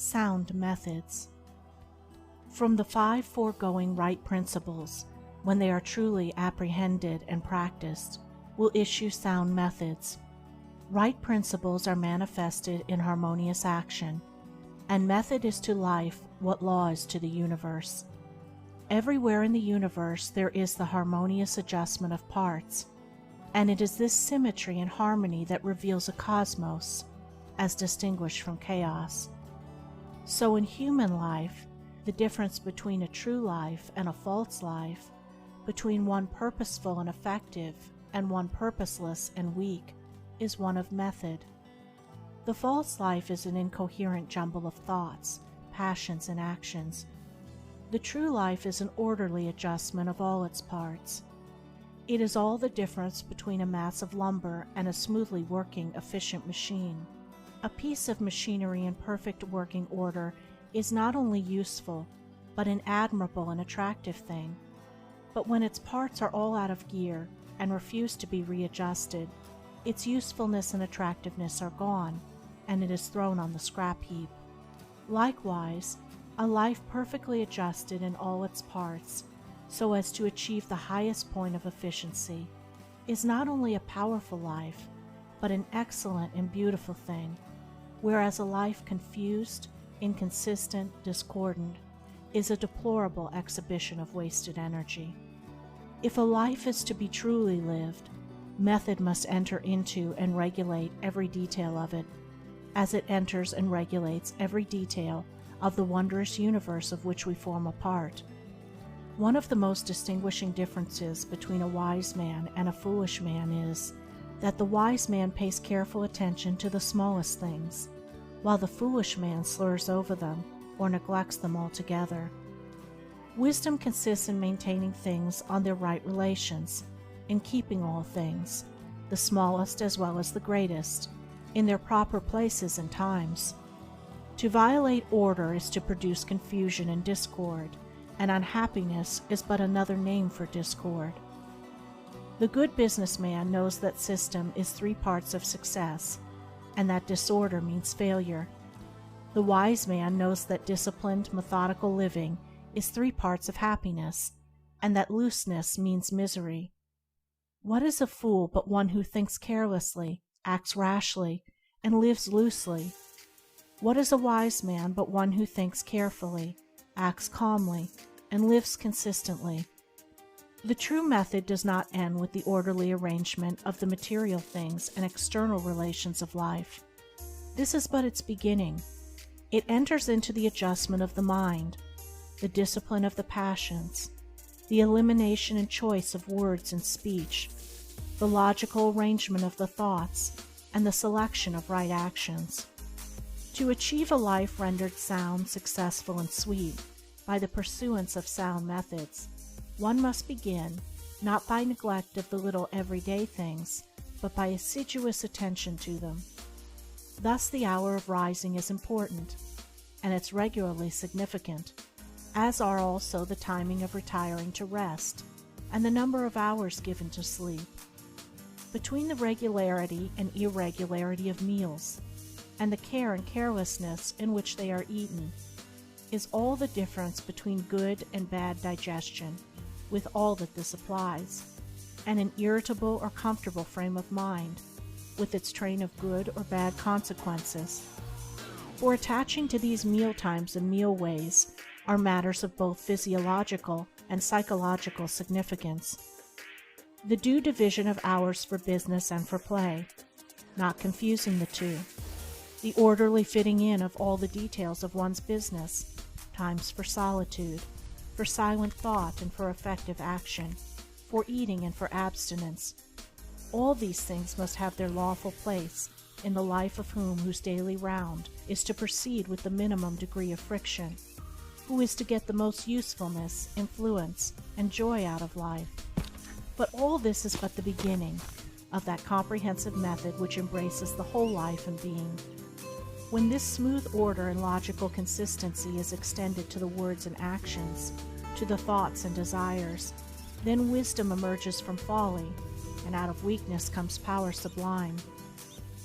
Sound methods. From the 5 foregoing right principles, when they are truly apprehended and practiced, will issue sound methods. Right principles are manifested in harmonious action, and method is to life what law is to the universe. Everywhere in the universe there is the harmonious adjustment of parts, and it is this symmetry and harmony that reveals a cosmos, as distinguished from chaos. So in human life, the difference between a true life and a false life, between one purposeful and effective and one purposeless and weak, is one of method. The false life is an incoherent jumble of thoughts, passions, and actions. The true life is an orderly adjustment of all its parts. It is all the difference between a mass of lumber and a smoothly working, efficient machine. A piece of machinery in perfect working order is not only useful, but an admirable and attractive thing. But when its parts are all out of gear and refuse to be readjusted, its usefulness and attractiveness are gone, and it is thrown on the scrap heap. Likewise, a life perfectly adjusted in all its parts, so as to achieve the highest point of efficiency, is not only a powerful life, but an excellent and beautiful thing, whereas a life confused, inconsistent, discordant, is a deplorable exhibition of wasted energy. If a life is to be truly lived, method must enter into and regulate every detail of it, as it enters and regulates every detail of the wondrous universe of which we form a part. One of the most distinguishing differences between a wise man and a foolish man is that the wise man pays careful attention to the smallest things, while the foolish man slurs over them or neglects them altogether. Wisdom consists in maintaining things on their right relations, in keeping all things, the smallest as well as the greatest, in their proper places and times. To violate order is to produce confusion and discord, and unhappiness is but another name for discord. The good businessman knows that system is 3 parts of success, and that disorder means failure. The wise man knows that disciplined, methodical living is 3 parts of happiness, and that looseness means misery. What is a fool but one who thinks carelessly, acts rashly, and lives loosely? What is a wise man but one who thinks carefully, acts calmly, and lives consistently? The true method does not end with the orderly arrangement of the material things and external relations of life. This is but its beginning. It enters into the adjustment of the mind, the discipline of the passions, the elimination and choice of words and speech, the logical arrangement of the thoughts, and the selection of right actions. To achieve a life rendered sound, successful, and sweet by the pursuance of sound methods, one must begin, not by neglect of the little everyday things, but by assiduous attention to them. Thus the hour of rising is important, and it's regularly significant, as are also the timing of retiring to rest, and the number of hours given to sleep. Between the regularity and irregularity of meals, and the care and carelessness in which they are eaten, is all the difference between good and bad digestion, with all that this applies, and an irritable or comfortable frame of mind, with its train of good or bad consequences. For attaching to these meal times and meal ways are matters of both physiological and psychological significance. The due division of hours for business and for play, not confusing the two. The orderly fitting in of all the details of one's business, times for solitude, for silent thought and for effective action, for eating and for abstinence. All these things must have their lawful place in the life of whose daily round is to proceed with the minimum degree of friction, who is to get the most usefulness, influence, and joy out of life. But all this is but the beginning of that comprehensive method which embraces the whole life and being. When this smooth order and logical consistency is extended to the words and actions, to the thoughts and desires, then wisdom emerges from folly, and out of weakness comes power sublime.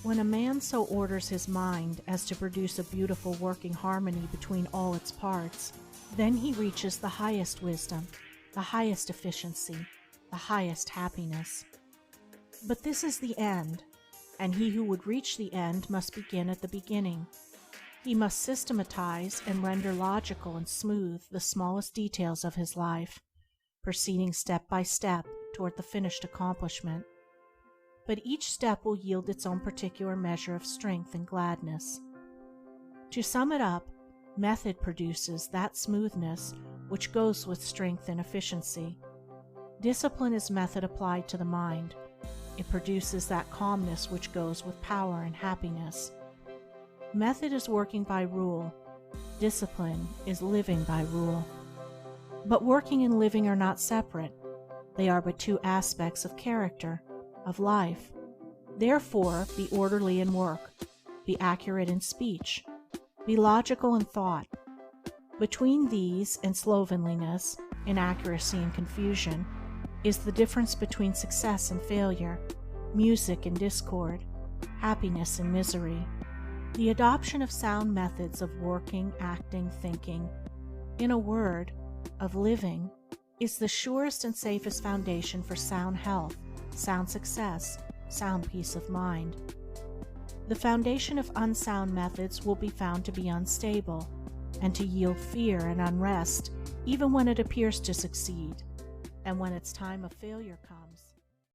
When a man so orders his mind as to produce a beautiful working harmony between all its parts, then he reaches the highest wisdom, the highest efficiency, the highest happiness. But this is the end, and he who would reach the end must begin at the beginning. He must systematize and render logical and smooth the smallest details of his life, proceeding step by step toward the finished accomplishment. But each step will yield its own particular measure of strength and gladness. To sum it up, method produces that smoothness which goes with strength and efficiency. Discipline is method applied to the mind. It produces that calmness which goes with power and happiness. Method is working by rule. Discipline is living by rule. But working and living are not separate. They are but two aspects of character, of life. Therefore, be orderly in work, be accurate in speech, be logical in thought. Between these and slovenliness, inaccuracy and confusion, is the difference between success and failure, music and discord, happiness and misery. The adoption of sound methods of working, acting, thinking, in a word, of living, is the surest and safest foundation for sound health, sound success, sound peace of mind. The foundation of unsound methods will be found to be unstable, and to yield fear and unrest even when it appears to succeed, and when its time of failure comes.